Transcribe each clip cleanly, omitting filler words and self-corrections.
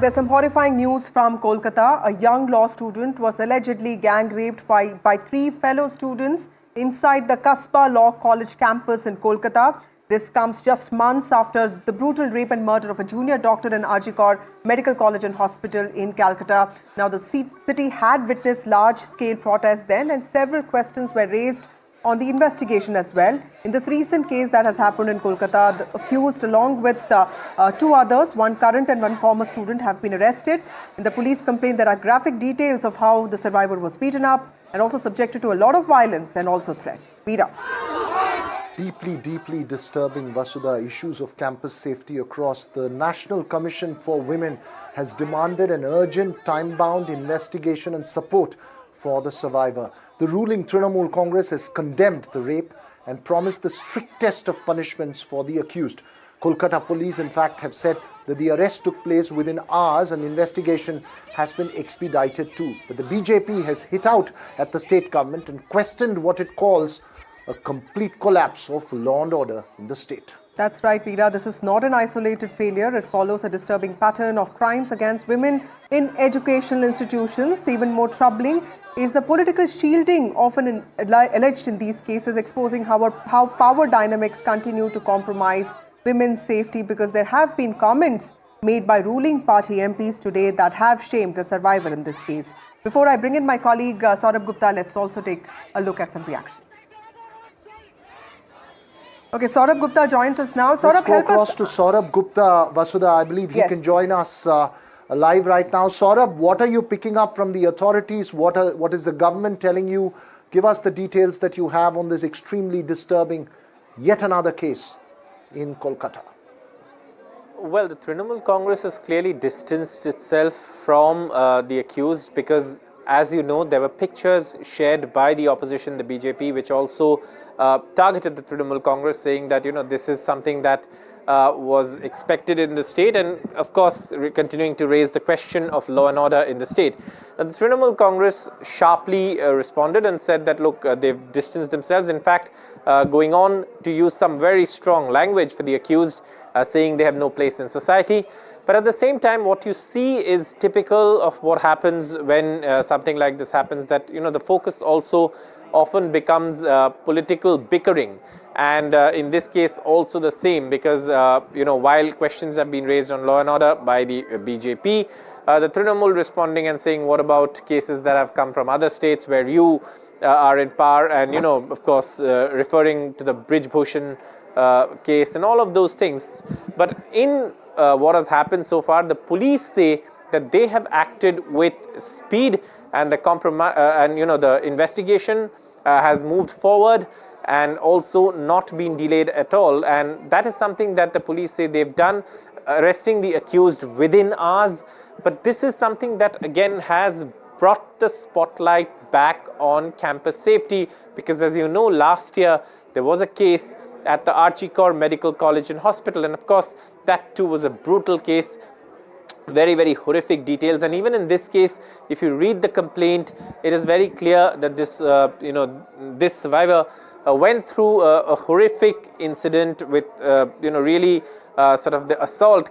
There's some horrifying news from Kolkata. A young law student was allegedly gang raped by three fellow students inside the Kaspa Law College campus in Kolkata. This comes just months after the brutal rape and murder of a junior doctor in Arjikar Medical College and Hospital in Calcutta. Now, the city had witnessed large-scale protests then, and several questions were raised on the investigation as well. In this recent case that has happened in Kolkata, the accused along with two others, one current and one former student, have been arrested. In the police complaint, there are graphic details of how the survivor was beaten up and also subjected to a lot of violence and also threats. Veera. Deeply disturbing, Vasudha. Issues of campus safety across. The National Commission for Women has demanded an urgent, time-bound investigation and support for the survivor. The ruling Trinamool Congress has condemned the rape and promised the strictest of punishments for the accused. Kolkata police, in fact, have said that the arrest took place within hours and investigation has been expedited too. But the BJP has hit out at the state government and questioned what it calls a complete collapse of law and order in the state. That's right, Veera. This is not an isolated failure. It follows a disturbing pattern of crimes against women in educational institutions. Even more troubling is the political shielding often alleged in these cases, exposing how power dynamics continue to compromise women's safety, because there have been comments made by ruling party MPs today that have shamed the survivor in this case. Before I bring in my colleague Saurabh Gupta, let's also take a look at some reaction. Okay, Saurabh Gupta joins us now. Saurabh, help us. To Saurabh Gupta, Vasudha, I believe he can join us live right now. Saurabh, what are you picking up from the authorities? What is the government telling you? Give us the details that you have on this extremely disturbing, yet another case in Kolkata. Well, the Trinamool Congress has clearly distanced itself from the accused because, as you know, there were pictures shared by the opposition, the BJP, which also targeted the Trinamool Congress, saying that, this is something that was expected in the state, and of course continuing to raise the question of law and order in the state. Now, the Trinamool Congress sharply responded and said that, look, they've distanced themselves, in fact going on to use some very strong language for the accused, saying they have no place in society. But at the same time, what you see is typical of what happens when something like this happens, that the focus also often becomes political bickering, and in this case also the same, because while questions have been raised on law and order by the BJP, the Trinamool responding and saying, what about cases that have come from other states where you are in power, and of course referring to the Bridge Bhushan case and all of those things. But in what has happened so far, the police say that they have acted with speed, and the investigation has moved forward and also not been delayed at all. And that is something that the police say they've done, arresting the accused within hours. But this is something that again has brought the spotlight back on campus safety, because as you know, last year there was a case at the Arjikar Medical College and Hospital, and of course that too was a brutal case. Very horrific details, and even in this case, if you read the complaint, it is very clear that this this survivor went through a horrific incident with really sort of the assault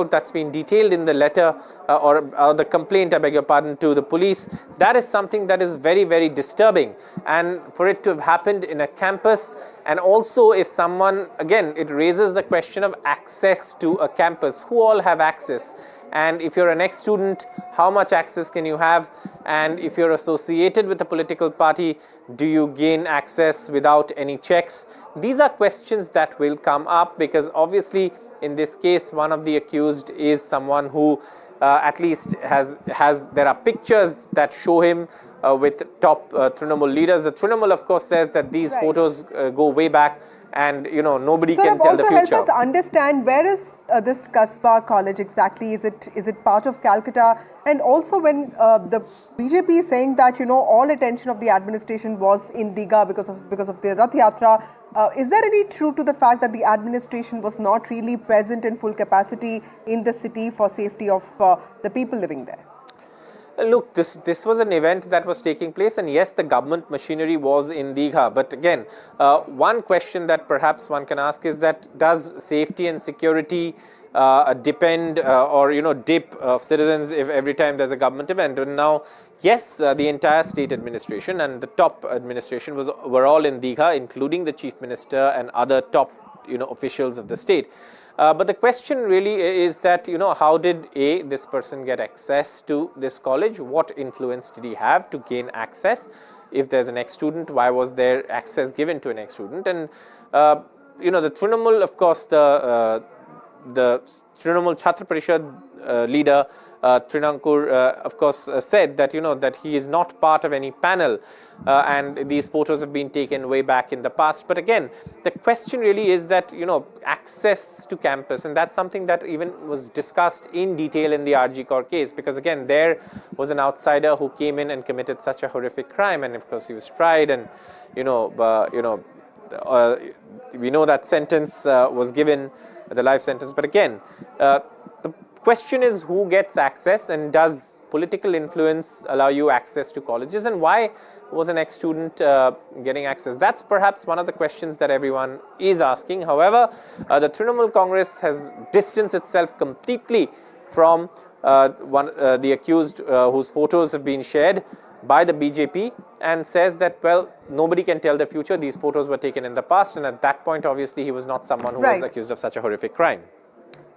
that's been detailed in the letter or the complaint, I beg your pardon, to the police. That is something that is very disturbing, and for it to have happened in a campus, and also if someone, again, it raises the question of access to a campus. Who all have access? And if you're an ex-student, how much access can you have? And if you're associated with a political party, do you gain access without any checks? These are questions that will come up, because obviously in this case, one of the accused is someone who at least there are pictures that show him with top Trinamool leaders. The Trinamool, of course, says that these photos go way back, and nobody can tell the future. Also help us understand, where is this Kasba College exactly? Is it part of Calcutta? And also, when the BJP is saying that all attention of the administration was in Digha because of the Rath Yatra, is there any truth to the fact that the administration was not really present in full capacity in the city for safety of the people living there? Look, this was an event that was taking place, and yes, the government machinery was in Digha. But again, one question that perhaps one can ask is that, does safety and security depend or dip of citizens if every time there's a government event. And now, yes, the entire state administration and the top administration were all in Digha, including the chief minister and other top officials of the state. But the question really is that, how did this person get access to this college? What influence did he have to gain access? If there's an ex-student, why was there access given to an ex-student? And, the Trinamool, of course, the Trinamool Chhatra Parishad leader, Trinankur, of course, said that, that he is not part of any panel and these photos have been taken way back in the past. But again, the question really is that, access to campus, and that's something that even was discussed in detail in the RG Kaur case, because again, there was an outsider who came in and committed such a horrific crime, and of course he was tried, and, we know that sentence was given, the life sentence. But again, the question is who gets access, and does political influence allow you access to colleges, and why was an ex-student getting access? That's perhaps one of the questions that everyone is asking. However, the Trinamool Congress has distanced itself completely from the accused whose photos have been shared by the BJP, and says that, well, nobody can tell the future. These photos were taken in the past, and at that point, obviously, he was not someone who was accused of such a horrific crime.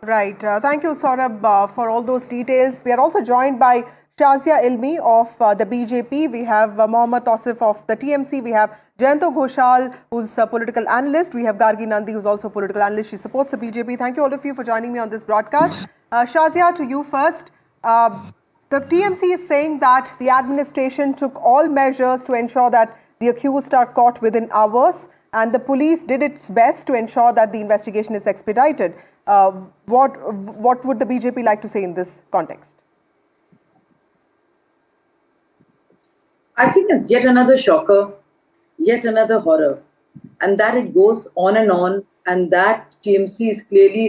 Right. Thank you, Saurabh, for all those details. We are also joined by Shazia Ilmi of the BJP. We have Mohammad Tausif of the TMC. We have Jayanto Ghoshal, who's a political analyst. We have Gargi Nandi, who's also a political analyst. She supports the BJP. Thank you all of you for joining me on this broadcast. Shazia, to you first. The TMC is saying that the administration took all measures to ensure that the accused are caught within hours, and the police did its best to ensure that the investigation is expedited. What would the BJP like to say in this context? I think it's yet another shocker, yet another horror, and that it goes on, and that TMC is clearly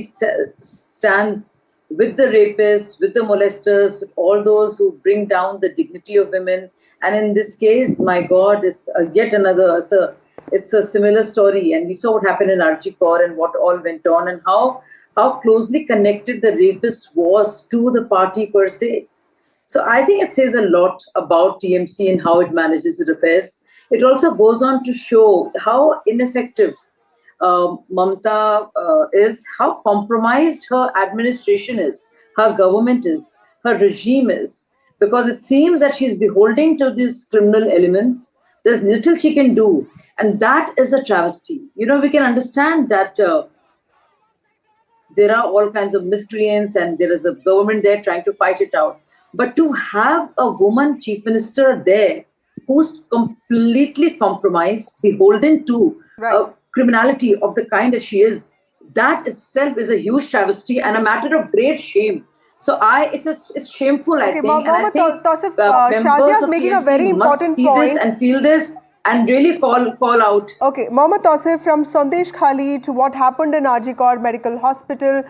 stands with the rapists, with the molesters, with all those who bring down the dignity of women. And in this case, my God, it's yet another, it's a similar story. And we saw what happened in RG Kaur and what all went on, and how closely connected the rapist was to the party per se. So I think it says a lot about TMC and how it manages its affairs. It also goes on to show how ineffective Mamta is, how compromised her administration is, her government is, her regime is, because it seems that she's beholden to these criminal elements. There's little she can do, and that is a travesty. We can understand that there are all kinds of miscreants and there is a government there trying to fight it out. But to have a woman chief minister there who's completely compromised, beholden to criminality of the kind that she is, that itself is a huge travesty and a matter of great shame. So it's shameful, I think. And I think Tausif, members of making a TMC very must important see point. this and feel this and really call out. Okay, Mohammad Tausif, from Sandesh Khali to what happened in RG Kaur Medical Hospital,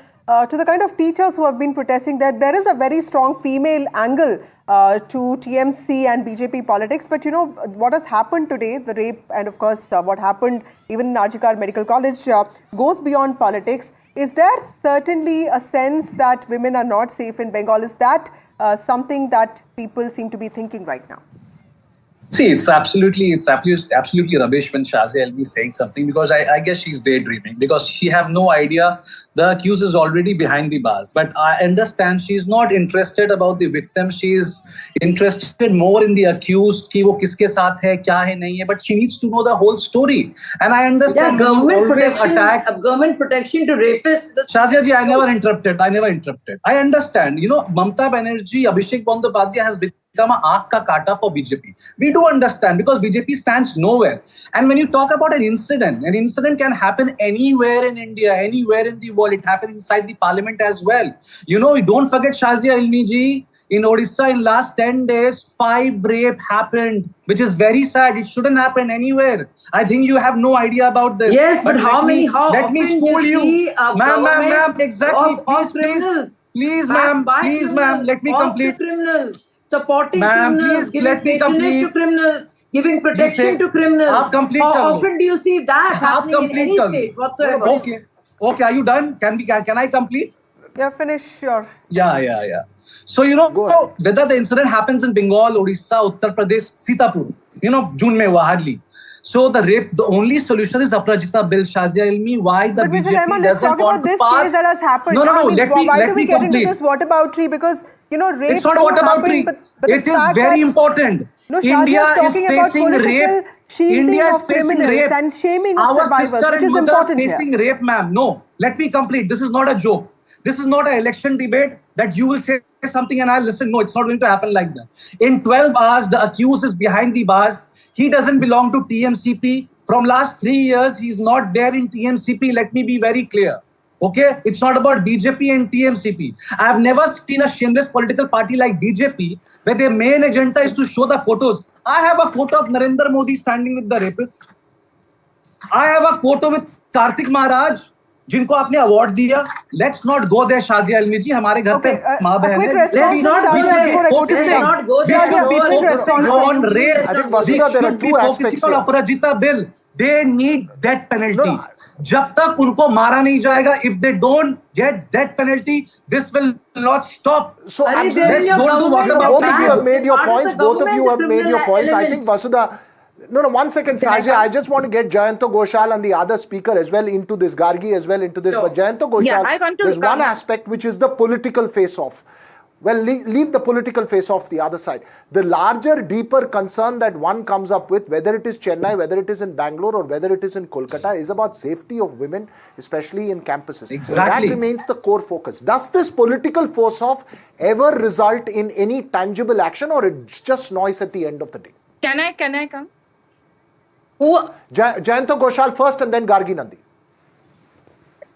to the kind of teachers who have been protesting, that there is a very strong female angle to TMC and BJP politics. But what has happened today, the rape, and of course what happened even in RG Kaur Medical College goes beyond politics. Is there certainly a sense that women are not safe in Bengal? Is that something that people seem to be thinking right now? See, it's absolutely rubbish when Shazia Ilmi is saying something, because I guess she's daydreaming, because she have no idea the accused is already behind the bars. But I understand she's not interested about the victim. She's interested more in the accused, ki wo kiske saath hai, kya hai, nahi hai. But she needs to know the whole story. And I understand government protection to rapists. Shazia ji, I never interrupted. I understand. Mamta Banerjee, Abhishek Bandyopadhyay has become a aankh ka kaata for BJP. We do understand, because BJP stands nowhere. And when you talk about an incident can happen anywhere in India, anywhere in the world. It happened inside the parliament as well. Don't forget, Shazia Ilmi ji, in Odisha in last 10 days, 5 rape happened, which is very sad. It shouldn't happen anywhere. I think you have no idea about this. Yes, but how let me school you. Ma'am, exactly. Please, ma'am, let me complete. Criminals, supporting criminals, giving patronage to criminals, giving protection to criminals. How often do you see that happening in any state whatsoever? Okay, are you done? Can I complete? Yeah, finish your... Yeah. So, whether the incident happens in Bengal, Odisha, Uttar Pradesh, Sitapur, June mein hua hardly. So the only solution is Aparajita bill, Shazia Ilmi. Why the But Mr. BJP Rahman, let's doesn't talk want about to this pass? case that has happened. No, I mean, let do me we get complete. into this whataboutery? Because, rape It's not do whataboutery. happen, but It is very important. No, India Shazia is talking about facing political rape. shielding India is of facing criminals rape. and shaming of Our survivors, sister which and is mother important facing here. rape, ma'am. No, let me complete. This is not a joke. This is not an election debate that you will say something and I'll listen. No, it's not going to happen like that. In 12 hours, the accused is behind the bars. He doesn't belong to TMCP. From last 3 years, he's not there in TMCP. Let me be very clear. Okay? It's not about BJP and TMCP. I've never seen a shameless political party like BJP where their main agenda is to show the photos. I have a photo of Narendra Modi standing with the rapist. I have a photo with Kartik Maharaj, जिनको आपने award दिया. Let's not go there, Shazia Ilmi ji. हमारे घर पे माँ बहन है. Let's not go there. Let's not go there. We should be focusing on rape. I think, Vasudha, there are two aspects on here. Aparajita bill. They need death penalty. No. जब तक उनको मारा नहीं जाएगा, if they don't get death penalty, this will not stop. So, Let's don't do what about both of you have made your points. Both of you have made your points. I think, Vasudha... No, 1 second, Sajay. I just want to get Jayanto Ghoshal and the other speaker as well into this, Gargi as well into this. Sure. But Jayanto Ghoshal, there's one aspect which is the political face-off. Well, leave the political face-off the other side. The larger, deeper concern that one comes up with, whether it is Chennai, whether it is in Bangalore or whether it is in Kolkata, is about safety of women, especially in campuses. Exactly. That remains the core focus. Does this political face-off ever result in any tangible action, or it's just noise at the end of the day? Can I come? Jayanto Ghoshal first and then Gargi Nandi.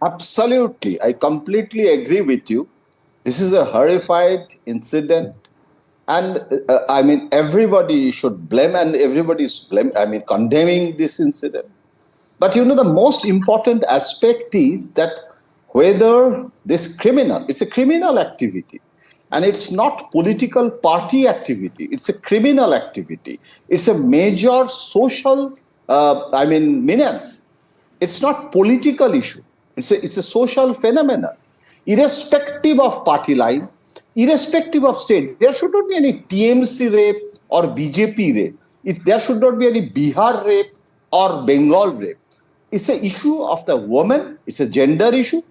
Absolutely. I completely agree with you. This is a horrified incident. And I mean, everybody should blame and everybody's condemning this incident. But the most important aspect is that whether this criminal, it's a criminal activity. And it's not political party activity. It's a criminal activity. It's a major social menace. It's not political issue. It's a social phenomenon. Irrespective of party line, irrespective of state, there should not be any TMC rape or BJP rape. There should not be any Bihar rape or Bengal rape. It's an issue of the woman. It's a gender issue.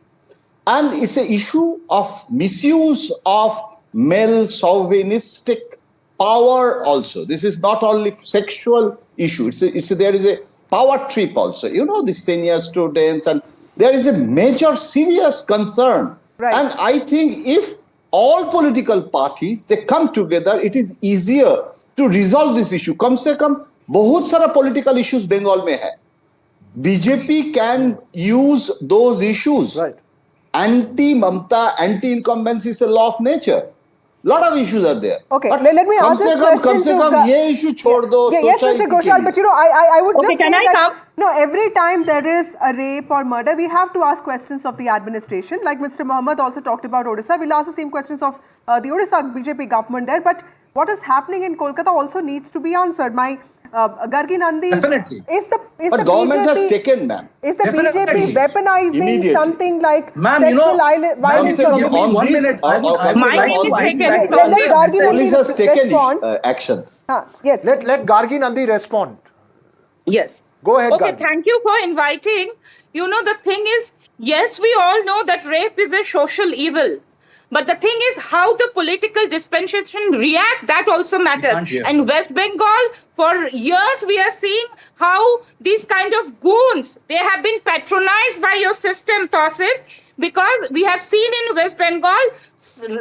And it's an issue of misuse of male chauvinistic power also. This is not only sexual issue. There is a power trip also. The senior students, and there is a major serious concern. Right. And I think if all political parties, they come together, it is easier to resolve this issue. कम से कम बहुत सारा political issues Bengal में है. BJP can use those issues. Right. Anti-Mamta, anti-incumbency is a law of nature. Lot of issues are there. Okay, let me ask this question to... ये issue छोड़ दो. Yes, Mr. Ghoshal, but I would just say that... come? No, every time there is a rape or murder, we have to ask questions of the administration. Like Mr. Mohammed also talked about Odisha. We'll ask the same questions of the Odisha BJP government there. But what is happening in Kolkata also needs to be answered. My Gargi Nandi... Definitely. But government has taken, ma'am. Is the Definitely. BJP weaponizing Immediately. something like Ma'am, sexual violence? Ma'am, Give me on 1 this- minute. on- on- My on- name is on taken. this- Let Gargi Nandi Police has taken respond. actions. Yes. Let Gargi Nandi respond. Yes. Go ahead, Okay, Gargi. thank you for inviting. The thing is, yes, we all know that rape is a social evil. But the thing is how the political dispensation react, that also matters. And West Bengal, for years we are seeing how these kind of goons, they have been patronized by your system, Tosif, because we have seen in West Bengal,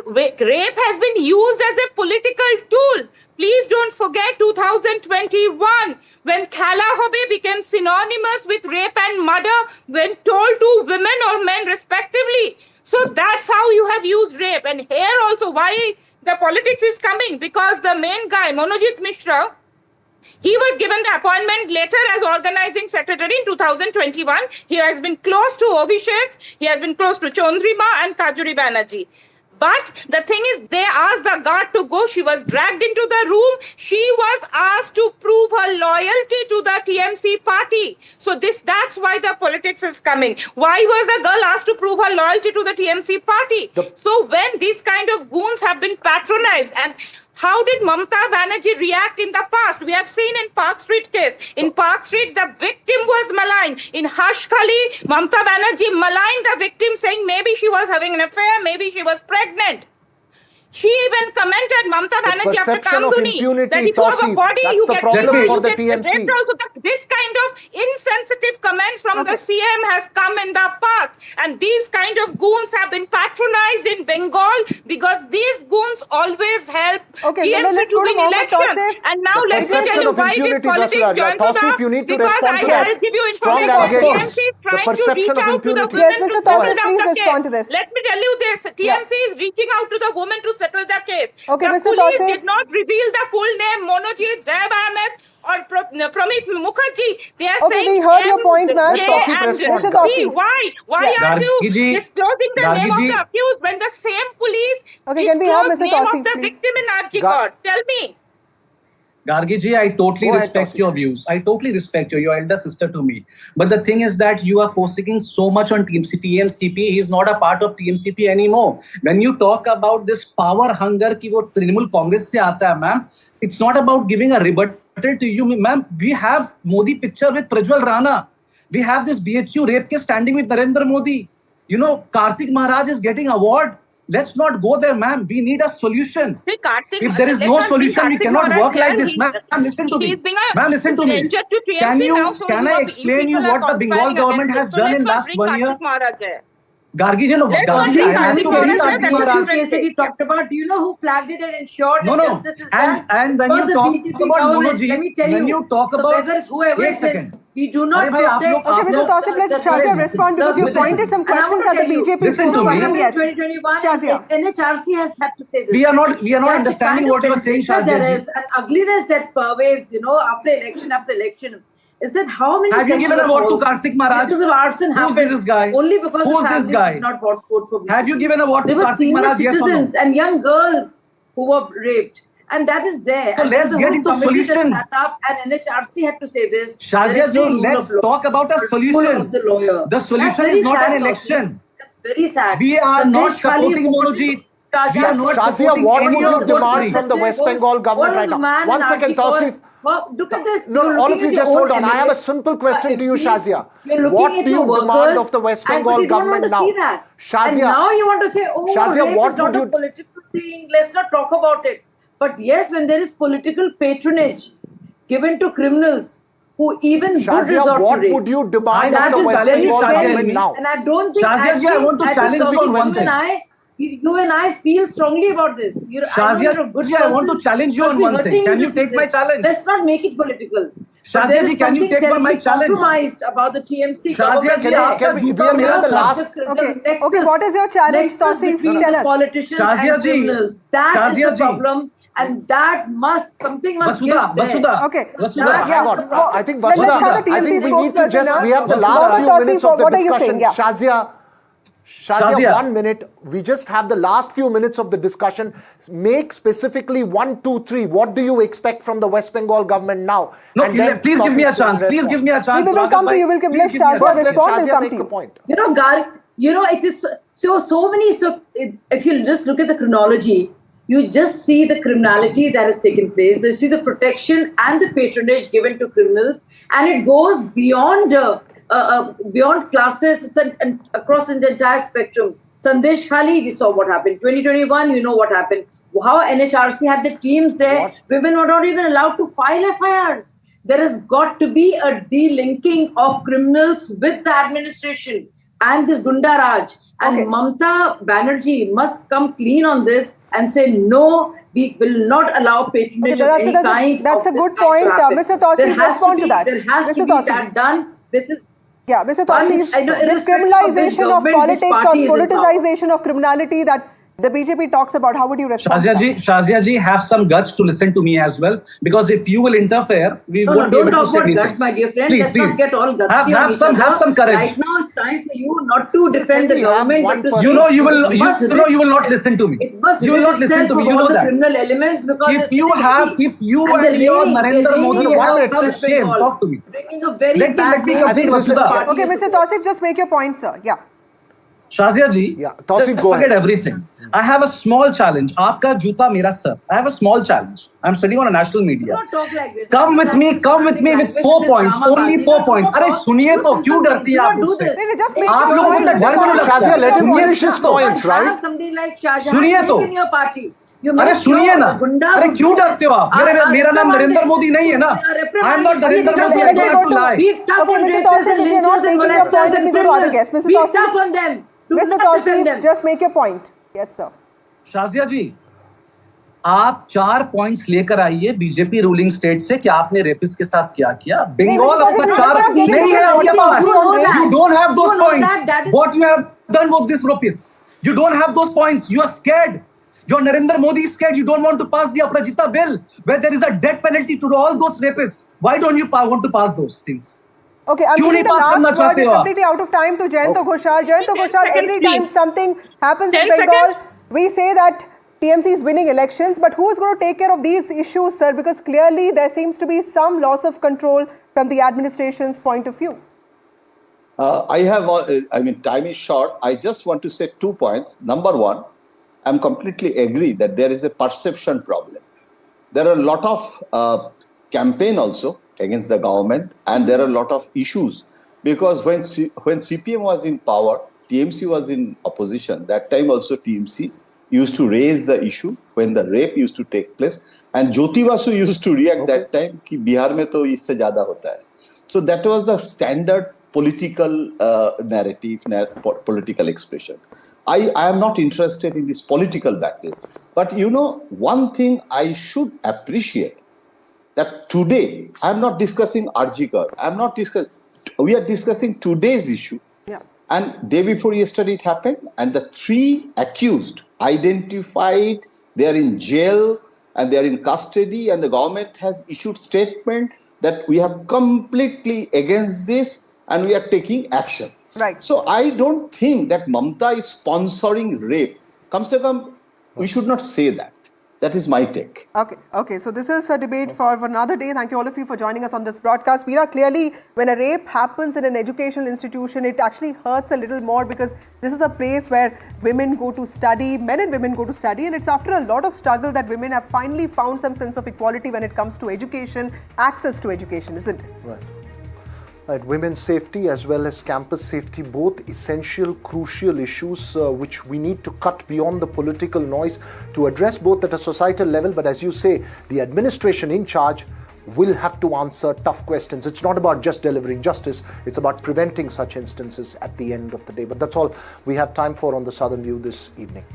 rape has been used as a political tool. Please don't forget 2021, when Khala Hobe became synonymous with rape and murder when told to women or men respectively. So that's how you have used rape. And here also why the politics is coming, because the main guy, Monojit Mishra, he was given the appointment later as organizing secretary in 2021. He has been close to Abhishek, he has been close to Chondrima and Kajuri Banerjee. But the thing is, they asked the guard to go ago, she was dragged into the room. She was asked to prove her loyalty to the TMC party. So that's why the politics is coming. Why was the girl asked to prove her loyalty to the TMC party? So when these kind of goons have been patronized, and how did Mamata Banerjee react in the past? We have seen in Park Street case. In Park Street, the victim was maligned. In Hush Khali, Mamata Banerjee maligned the victim, saying maybe she was having an affair, maybe she was pregnant. She even commented, Mamata Banerjee, after Kamduni, that if you have a body, you get raped also. This kind of insensitive comments from the CM has come in the past. And these kind of goons have been patronized in Bengal because these goons always help TMC to win elections. And now let me tell you why this politics joined to the, because I'll give you information. TMC is trying to reach out to the women to settle down the case. Let me tell you this, TMC is reaching out to the women to settle the case. Okay, the Mr. police Tausif did not reveal the full name, Monojit, Zaib Ahmed or Pramit Mukherjee. They are saying we heard your point, ma'am. Mr. Tausif. Why aren't you disclosing the name of the accused when the same police can we have disclosed Mr. name of Tausif, the please? victim in Arjikot? Tell me. Gargi ji, I totally respect your views. I totally respect you. You're elder sister to me. But the thing is that you are focusing so much on TMCP. He is not a part of TMCP anymore. When you talk about this power hunger ki wo Trinamool Congress se aata hai, ma'am, it's not about giving a rebuttal to you, ma'am. We have Modi picture with Prajwal Rana. We have this BHU rape case standing with Narendra Modi. You know, Kartik Maharaj is getting award. Let's not go there, ma'am. We need a solution. If there is no solution, we cannot work like this, ma'am. Listen to me. Ma'am, listen to me. Can I explain you what the Bengal government has done in last 1 year? Gargi ji, no. Gargi, I have to bring Kartik Maharaj. Case that you talked about, do you know who flagged it and ensured that justice is done? And when you talk about Monoji, when you talk about... whoever it is, we do not protect... Okay, Mr. Tausif, let Shazia respond because you pointed some questions at the BJP. Listen to me. In 2021, NHRC has had to say this. We are not understanding what you are saying, Shazia ji. There is an ugliness that pervades, after election. Is that how many... Have you given a vote to Kartik Maharaj? Cases of arson happened. Who's this guy? Only because Who's this guy? did not vote for BJP. Have you given a vote to Kartik Maharaj? There were senior citizens and young girls who were raped. And that is there. So let's get into solution. And NHRC had to say this. Shazia ji, let's talk about a solution. The solution is not an election. That's very sad. We are not supporting Monoji. We are not supporting what any would you of those demand three. from the West Bengal government right now? One second, Tausif. Well, look at this. No, all of you just hold on. I have a simple question to you, Shazia. What do you demand of the West Bengal government now? Shazia. And now you want to say, Shazia, rape is not a political thing. Let's not talk about it. But yes, when there is political patronage given to criminals who even would resort to what rape, would you demand that of the is West very Bengal government scary. now? And I don't think Shazia ji, I want to challenge you on one thing. You and I feel strongly about this. Shazia ji, I want to challenge you on one thing. Can you take my challenge? Let's not make it political. Shazia ji, can you take my challenge? Compromised about the TMC Shazia ji, we are the last. Okay, what is your challenge, Tausif? Tell us. Politicians and criminals. That is the problem. And that something must give there. Okay. Vasudha, hang on. I think Let's Vasudha, have the I TMC think we need to just, we have the spokesperson last few now. minutes of the What are you discussion. saying? Shazia, 1 minute. We just have the last few minutes of the discussion. Make specifically 1, 2, 3. What do you expect from the West Bengal government now? No, please give me a chance. Please give me a chance. We will come to you. We'll let Shazia respond. We'll come to you. It is so many. So if you just look at the chronology, you just see the criminality that has taken place. You see the protection and the patronage given to criminals, and it goes beyond classes and across the entire spectrum. Sandesh Khali, we saw what happened. 2021, you know what happened. How NHRC had the teams there. Women were not even allowed to file FIRs. There has got to be a delinking of criminals with the administration and this Gunda Raj. And Mamata Banerjee must come clean on this and say, no, we will not allow patronage of any kind. That's a good point. Mr. Tausif, respond to that. There has to be that done. This is... Yeah, Mr. Tausif, this criminalization of politics or politicization of criminality that the BJP talks about, how would you respond? Shazia ji, have some guts to listen to me as well, because if you will interfere, we won't be able to say anything. Don't talk about guts, my dear friend. Please, Let's please. not get all gutsy. Have some courage. Right now, it's time for you not to defend the government, but to say you will not listen to me. You will not listen to me. You know that. Criminal elements, because If you and your Narendra Modi have some shame, talk to me. Let me complete, Vasudha. Okay, Mr. Tausif, just make your point, sir. Yeah. Shazia ji, Tausif, go forget ahead. everything. I have a small challenge. Aapka juta mera sir. I have a small challenge. I'm sitting on a national media. Don't talk like this. Come with me with 4 points. Only 4 points. अरे सुनिए तो क्यों डरती है आप मुझसे? Just make आप your लोगों को point. तो डर क्यों लगता Shazia, है? let him सुनिए finish his तो। points, right? Have somebody like Shahjahan सुनिए तो। in your party. अरे सुनिए ना, अरे क्यों डरते हो आप? मेरा नाम नरेंद्र मोदी नहीं है ना? I am not Narendra Modi. I don't have to lie. Be tough on Mr. rapists Tausif, and if you're not lynchers and making your point, molesters then and we go to other guests. criminals. Mr. Be Tausif. tough on them. Do Mr. not defend Tausif, them. just make your point. Yes, sir. Shazia जी, आप 4 points लेकर आइए BJP ruling state से कि आपने rapist के साथ क्या किया. बंगाल आपका 4 नहीं है आपके पास. You don't have those points. What you have done with this rapist? You don't have those points. You are scared. Your Narendra Modi is scared. You don't want to pass the Aparajita bill where there is a death penalty to all those rapists. Why don't you want to pass those things? Okay, I'm giving the last word. We're completely out of time to Jayanta Ghoshal. Jayanta Ghoshal, every time something happens in Bengal, we say that TMC is winning elections, but who is going to take care of these issues, sir? Because clearly there seems to be some loss of control from the administration's point of view. Time is short. I just want to say 2 points. Number one, I'm completely agree that there is a perception problem. There are a lot of campaign also against the government, and there are a lot of issues, because when CPM was in power, TMC was in opposition. That time also TMC used to raise the issue when the rape used to take place, and Jyoti Basu used to react that time कि बिहार में तो इससे ज़्यादा होता है. So that was the standard political narrative, political expression. I am not interested in this political battle, but you know, one thing I should appreciate, that today I am not discussing Arjikar. We are discussing today's issue. Yeah. And day before yesterday it happened, and the 3 accused identified, they are in jail and they are in custody, and the government has issued statement that we have completely against this and we are taking action. Right. So I don't think that Mamta is sponsoring rape. Kam se kam, we should not say that. That is my take. Okay. So this is a debate for another day. Thank you all of you for joining us on this broadcast. Veera, clearly when a rape happens in an educational institution, it actually hurts a little more, because this is a place where women go to study, men and women go to study, and it's after a lot of struggle that women have finally found some sense of equality when it comes to education, access to education, isn't it? Right, women's safety as well as campus safety, both essential, crucial issues which we need to cut beyond the political noise to address both at a societal level. But as you say, the administration in charge will have to answer tough questions. It's not about just delivering justice, it's about preventing such instances at the end of the day. But that's all we have time for on the Southern View this evening.